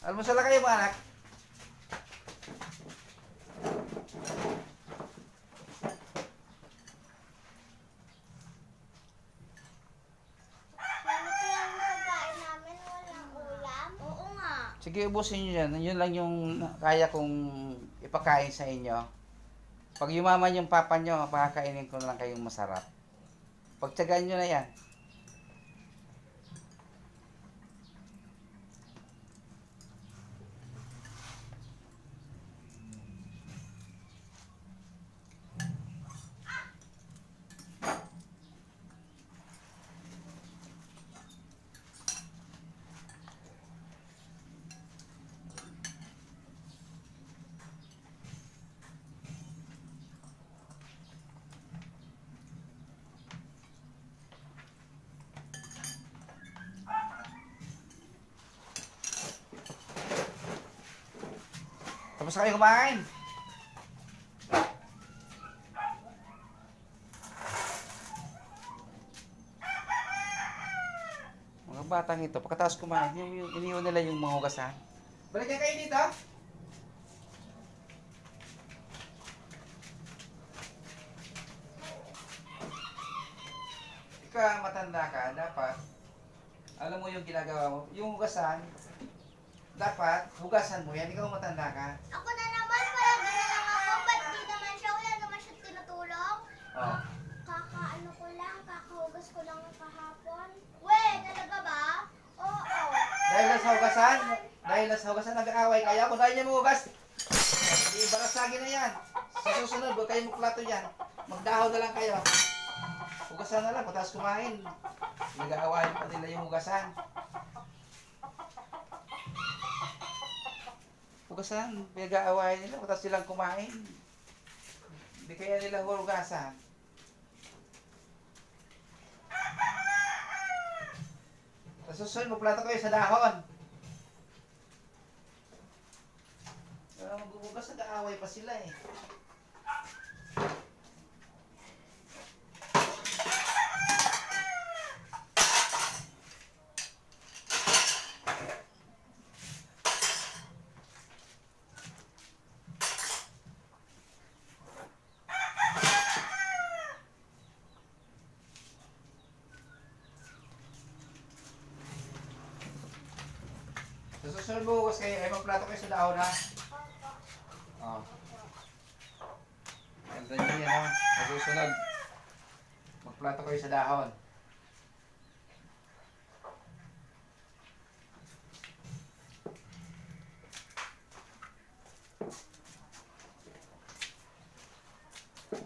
Almusal na kayo mga anak. Ganito lang yung pagkain namin, walang ulam. Oo nga. Sige, ubusin nyo yan. Yun lang yung kaya kong ipakain sa inyo. Pag yumaman yung papa nyo, pakakainin ko na lang kayong masarap. Pagtsagaan nyo na yan. Tapos na kayo kumain. Mga batang ito, pagkatapos kumain, iniwan nila yung mga hugasan. Balikan kayo dito. Ikaw, matanda ka, dapat, alam mo yung ginagawa mo, yung hugasan, dapat, hugasan mo yan, ikaw matanda ka. Ako na naman, palagi na lang ako. Ba't di naman siya? Wala naman siya tinutulong. Oh. Kakaano ko lang, kakahugas ko lang kahapon. Weh, talaga ba? Oo. Dahil lang sa hugasan, nag-aaway kayo, kung dahil niya mahugas, ibarasagin na yan. Sa susunod, huwag kayong magplato yan. Magdahon na lang kayo. Hugasan na lang, pagkatapos kumain. Nag-aawayan pa nila yung hugasan. Hugasan, pinag-aawayan nila, pagkatapos silang kumain. Hindi kaya nila hugasan. Sa susunod, magplato kayo sa dahon. Maghuhugas, nag-aaway pa sila eh. Sa susunod bukas kayo, ay magplato kayo sa dahon ha. Oh. Ganda nyo yan ha. Sa susunod, magplato kayo sa dahon.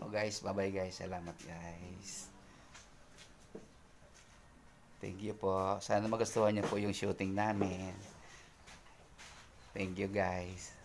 Oh guys, bye-bye guys. Salamat guys. Thank you po. Sana magustuhan niyo po yung shooting namin. Thank you guys.